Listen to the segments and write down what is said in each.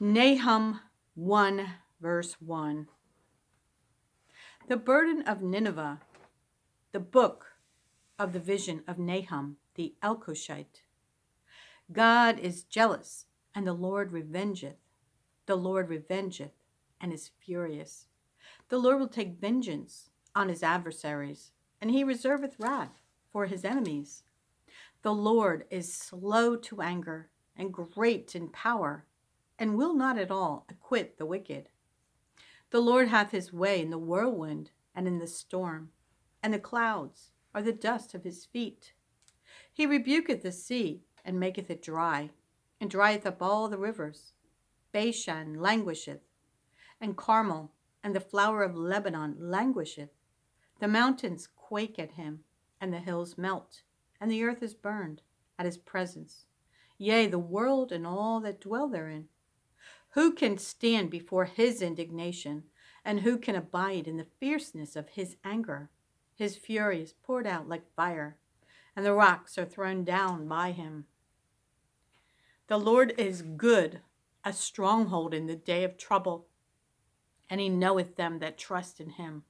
Nahum 1 verse 1. The burden of Nineveh, the book of the vision of Nahum the Elkoshite. God is jealous, and the Lord revengeth. The Lord revengeth, and is furious. The Lord will take vengeance on his adversaries, and he reserveth wrath for his enemies. The Lord is slow to anger, and great in power, and will not at all acquit the wicked. The Lord hath his way in the whirlwind and in the storm, and the clouds are the dust of his feet. He rebuketh the sea, and maketh it dry, and drieth up all the rivers. Bashan languisheth, and Carmel and the flower of Lebanon languisheth. The mountains quake at him, and the hills melt, and the earth is burned at his presence. Yea, the world and all that dwell therein. Who can stand before his indignation, and who can abide in the fierceness of his anger? His fury is poured out like fire, and the rocks are thrown down by him. The Lord is good, a stronghold in the day of trouble, and he knoweth them that trust in him.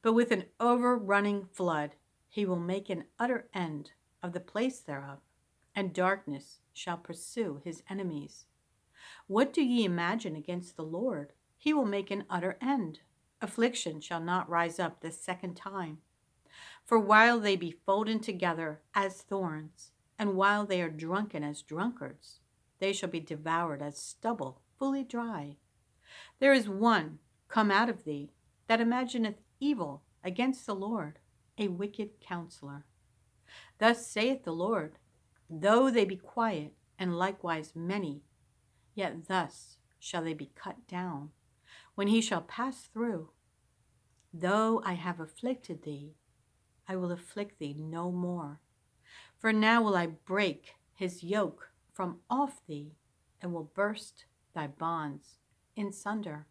But with an overrunning flood he will make an utter end of the place thereof, and darkness shall pursue his enemies. What do ye imagine against the Lord? He will make an utter end. Affliction shall not rise up the second time. For while they be folden together as thorns, and while they are drunken as drunkards, they shall be devoured as stubble fully dry. There is one come out of thee that imagineth evil against the Lord, a wicked counselor. Thus saith the Lord, though they be quiet, and likewise many, yet thus shall they be cut down, when he shall pass through. Though I have afflicted thee, I will afflict thee no more. For now will I break his yoke from off thee, and will burst thy bonds in sunder.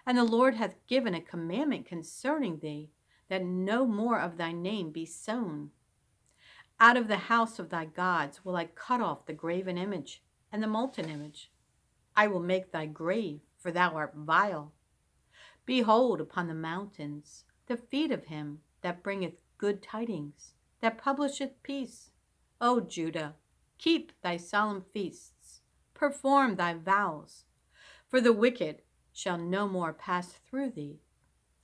And the Lord hath given a commandment concerning thee, that no more of thy name be sown. Out of the house of thy gods will I cut off the graven image and the molten image. I will make thy grave, for thou art vile. Behold upon the mountains the feet of him that bringeth good tidings, that publisheth peace. O Judah, keep thy solemn feasts, perform thy vows, for the wicked shall no more pass through thee.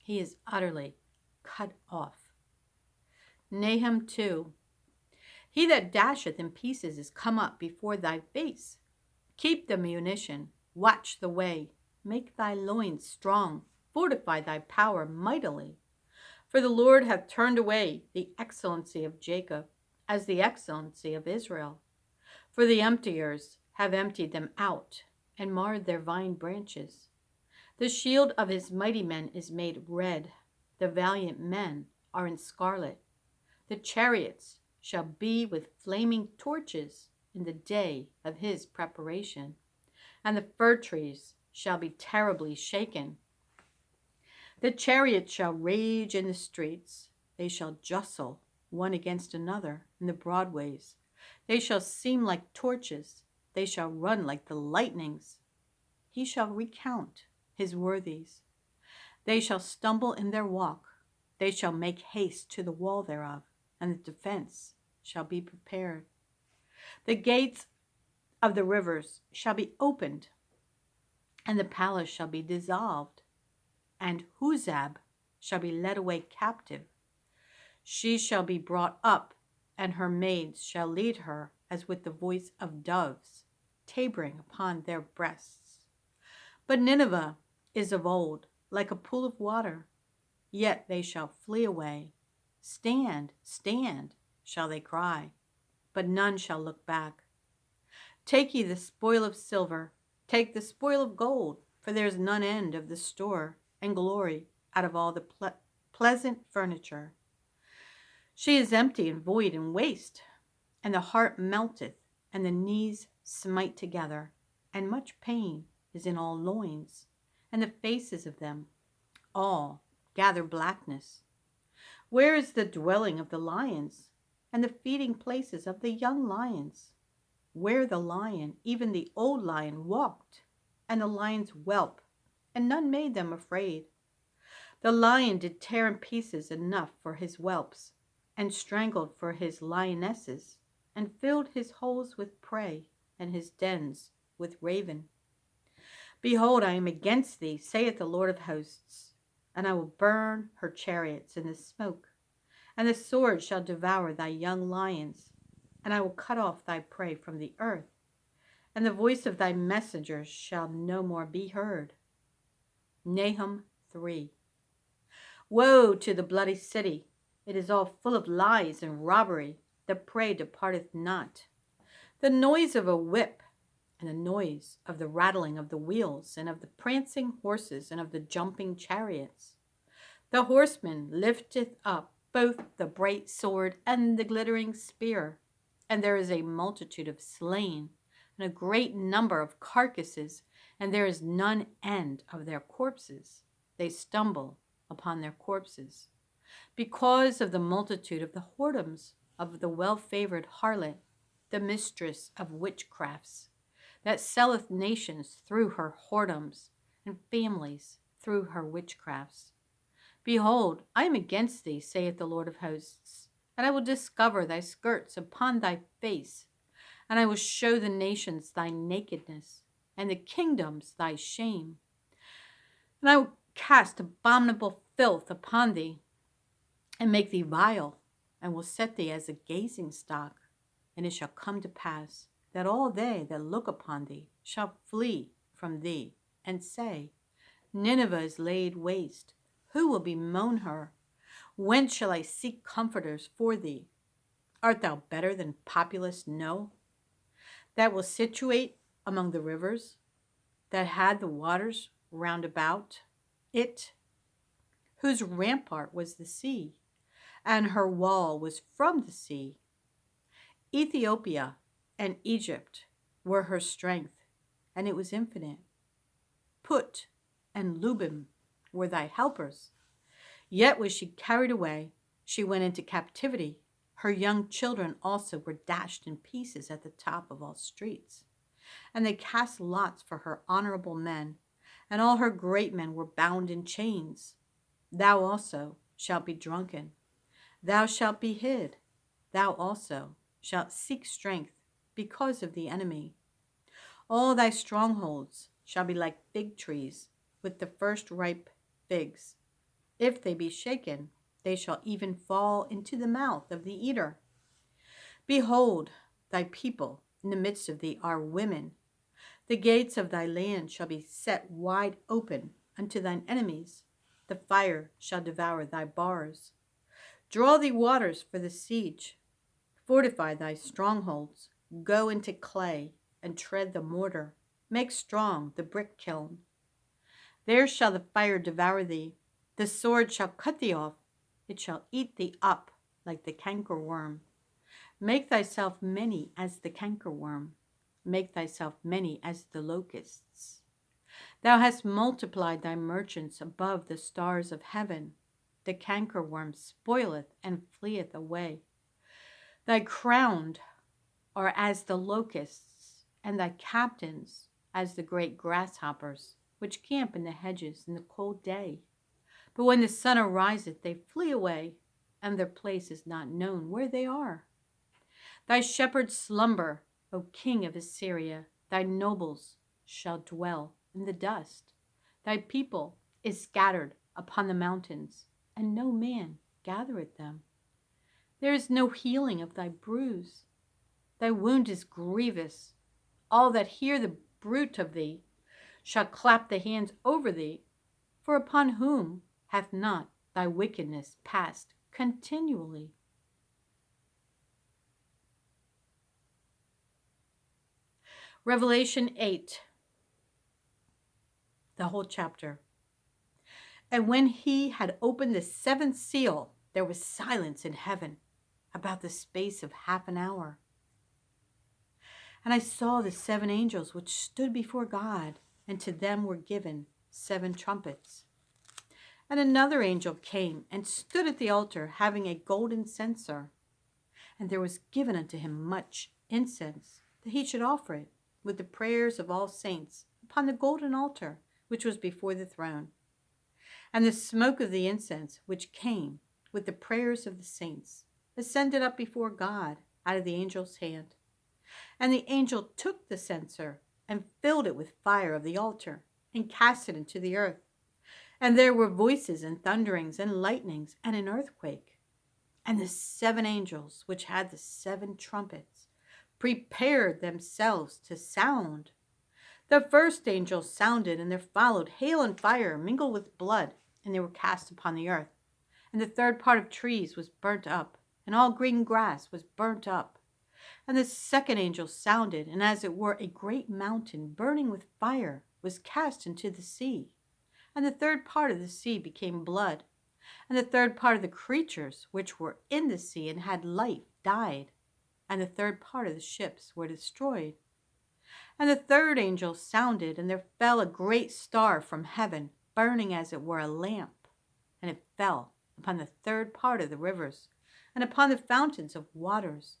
He is utterly cut off. Nahum 2. He that dasheth in pieces is come up before thy face. Keep the munition, watch the way, make thy loins strong, fortify thy power mightily. For the Lord hath turned away the excellency of Jacob, as the excellency of Israel. For the emptiers have emptied them out, and marred their vine branches. The shield of his mighty men is made red, the valiant men are in scarlet. The chariots shall be with flaming torches in the day of his preparation, and the fir trees shall be terribly shaken. The chariots shall rage in the streets, they shall jostle one against another in the broadways. They shall seem like torches, they shall run like the lightnings. He shall recount his worthies. They shall stumble in their walk, they shall make haste to the wall thereof, and the defense shall be prepared. The gates of the rivers shall be opened, and the palace shall be dissolved, and Huzab shall be led away captive. She shall be brought up, and her maids shall lead her as with the voice of doves, tabering upon their breasts. But Nineveh is of old, like a pool of water, yet they shall flee away. Stand, stand, shall they cry, but none shall look back. Take ye the spoil of silver, take the spoil of gold, for there is none end of the store, and glory out of all the pleasant furniture. She is empty and void and waste, and the heart melteth, and the knees smite together, and much pain is in all loins, and the faces of them all gather blackness. Where is the dwelling of the lions, and the feeding places of the young lions? where the lion, even the old lion, walked, and the lions whelp, and none made them afraid. The lion did tear in pieces enough for his whelps, and strangled for his lionesses, and filled his holes with prey, and his dens with raven. Behold, I am against thee, saith the Lord of hosts, and I will burn her chariots in the smoke, and the sword shall devour thy young lions, and I will cut off thy prey from the earth, and the voice of thy messengers shall no more be heard. Nahum 3. Woe to the bloody city! It is all full of lies and robbery. The prey departeth not. The noise of a whip, and the noise of the rattling of the wheels, and of the prancing horses, and of the jumping chariots. The horseman lifteth up both the bright sword and the glittering spear, and there is a multitude of slain, and a great number of carcasses, and there is none end of their corpses. They stumble upon their corpses. Because of the multitude of the whoredoms of the well-favored harlot, the mistress of witchcrafts, that selleth nations through her whoredoms, and families through her witchcrafts. Behold, I am against thee, saith the Lord of hosts, and I will discover thy skirts upon thy face, and I will show the nations thy nakedness, and the kingdoms thy shame. And I will cast abominable filth upon thee, and make thee vile, and will set thee as a gazing stock. And it shall come to pass that all they that look upon thee shall flee from thee, and say, Nineveh is laid waste. Who will bemoan her? Whence shall I seek comforters for thee? Art thou better than populous No, that will situate among the rivers, that had the waters round about it, whose rampart was the sea, and her wall was from the sea? Ethiopia and Egypt were her strength, and it was infinite. Put and Lubim were thy helpers. Yet was she carried away. She went into captivity. Her young children also were dashed in pieces at the top of all streets. And they cast lots for her honorable men, and all her great men were bound in chains. Thou also shalt be drunken. Thou shalt be hid. Thou also shalt seek strength because of the enemy. All thy strongholds shall be like fig trees with the first ripe figs. If they be shaken, they shall even fall into the mouth of the eater. Behold, thy people in the midst of thee are women. The gates of thy land shall be set wide open unto thine enemies. The fire shall devour thy bars. Draw thee waters for the siege. Fortify thy strongholds. Go into clay and tread the mortar. Make strong the brick kiln. There shall the fire devour thee. The sword shall cut thee off. It shall eat thee up like the cankerworm. Make thyself many as the cankerworm. Make thyself many as the locusts. Thou hast multiplied thy merchants above the stars of heaven. The cankerworm spoileth and fleeth away. Thy crowned are as the locusts, and thy captains as the great grasshoppers, which camp in the hedges in the cold day. But when the sun ariseth, they flee away, and their place is not known where they are. Thy shepherds slumber, O king of Assyria. Thy nobles shall dwell in the dust. Thy people is scattered upon the mountains, and no man gathereth them. There is no healing of thy bruise. Thy wound is grievous. All that hear the bruit of thee shall clap the hands over thee. For upon whom hath not thy wickedness passed continually? Revelation 8, the whole chapter. And when he had opened the seventh seal, there was silence in heaven about the space of half an hour. And I saw the 7 angels which stood before God, and to them were given 7 trumpets. And another angel came and stood at the altar, having a golden censer. And there was given unto him much incense, that he should offer it with the prayers of all saints upon the golden altar which was before the throne. And the smoke of the incense which came with the prayers of the saints ascended up before God out of the angel's hand. And the angel took the censer and filled it with fire of the altar and cast it into the earth. And there were voices and thunderings and lightnings and an earthquake. And the 7 angels which had the 7 trumpets prepared themselves to sound. The first angel sounded, and there followed hail and fire mingled with blood, and they were cast upon the earth. And the third part of trees was burnt up, and all green grass was burnt up. And the second angel sounded, and as it were a great mountain burning with fire was cast into the sea. And the third part of the sea became blood. And the third part of the creatures which were in the sea and had life died. And the third part of the ships were destroyed. And the third angel sounded, and there fell a great star from heaven, burning as it were a lamp. And it fell upon the third part of the rivers, and upon the fountains of waters.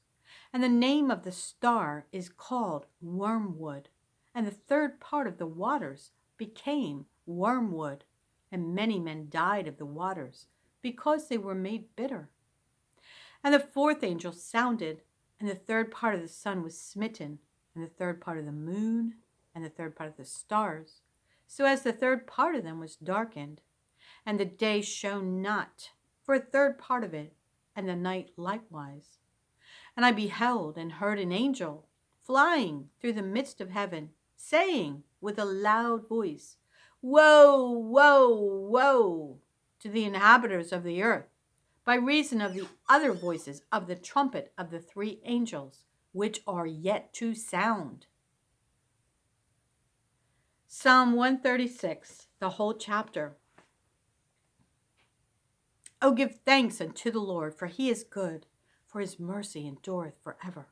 And the name of the star is called Wormwood. And the third part of the waters became wormwood. And many men died of the waters, because they were made bitter. And the fourth angel sounded, and the third part of the sun was smitten, and the third part of the moon, and the third part of the stars, so as the third part of them was darkened. And the day shone not for a third part of it, and the night likewise. And I beheld and heard an angel flying through the midst of heaven, saying with a loud voice, Woe, woe, woe to the inhabitants of the earth, by reason of the other voices of the trumpet of the 3 angels, which are yet to sound. Psalm 136, the whole chapter. O give thanks unto the Lord, for he is good, for his mercy endureth forever.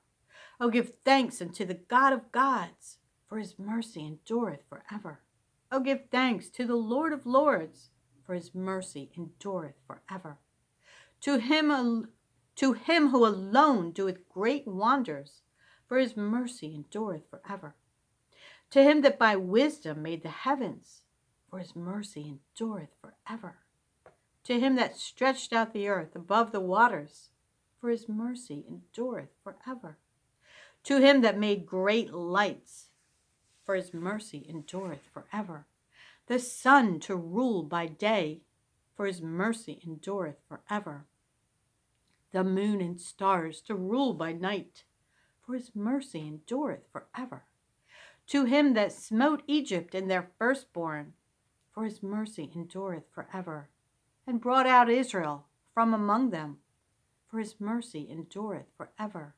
O give thanks unto the God of gods, for his mercy endureth forever. O give thanks to the Lord of lords, for his mercy endureth forever. To him who alone doeth great wonders, for his mercy endureth forever. To him that by wisdom made the heavens, for his mercy endureth forever. To him that stretched out the earth above the waters, for his mercy endureth forever. To him that made great lights, for his mercy endureth forever. The sun to rule by day, for his mercy endureth forever. The moon and stars to rule by night, for his mercy endureth forever. To him that smote Egypt and their firstborn, for his mercy endureth forever, and brought out Israel from among them, for his mercy endureth forever.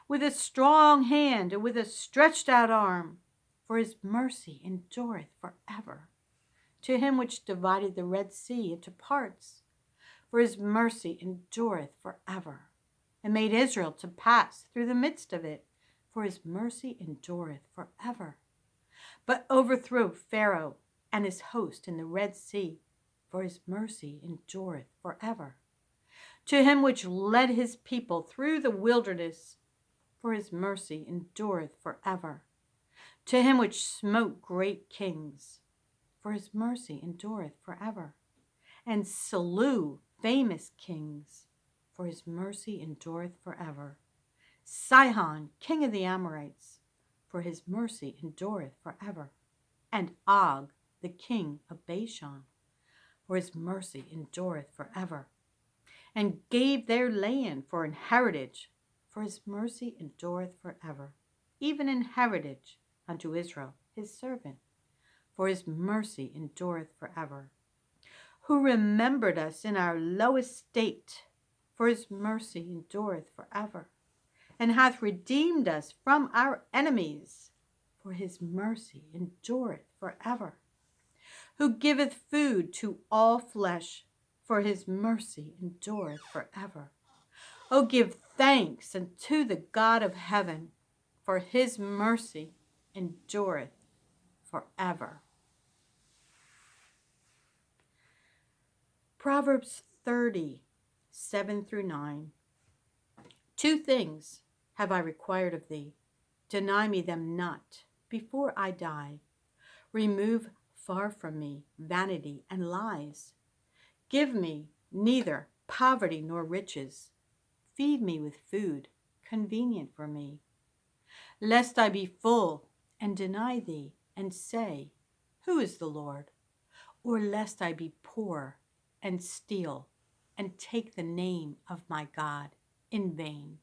With a strong hand and with a stretched out arm, for his mercy endureth forever. To him which divided the Red Sea into parts, for his mercy endureth forever, and made Israel to pass through the midst of it, for his mercy endureth forever. But overthrew Pharaoh and his host in the Red Sea, for his mercy endureth forever. To him which led his people through the wilderness, for his mercy endureth forever. To him which smote great kings, for his mercy endureth forever, and slew famous kings, for his mercy endureth forever. Sihon, king of the Amorites, for his mercy endureth forever, and Og, the king of Bashan, for his mercy endureth forever, and gave their land for an heritage, for his mercy endureth forever, even an heritage unto Israel, his servant, for his mercy endureth forever. Who remembered us in our low estate, for his mercy endureth forever, and hath redeemed us from our enemies, for his mercy endureth forever. Who giveth food to all flesh, for his mercy endureth forever. O give thanks unto the God of heaven, for his mercy endureth forever. Proverbs 30, 7 through 9. 2 things have I required of thee, Deny me them not before I die. Remove far from me vanity and lies. Give me neither poverty nor riches. Feed me with food convenient for me, lest I be full and deny thee and say, who is the Lord? Or lest I be poor and steal and take the name of my God in vain.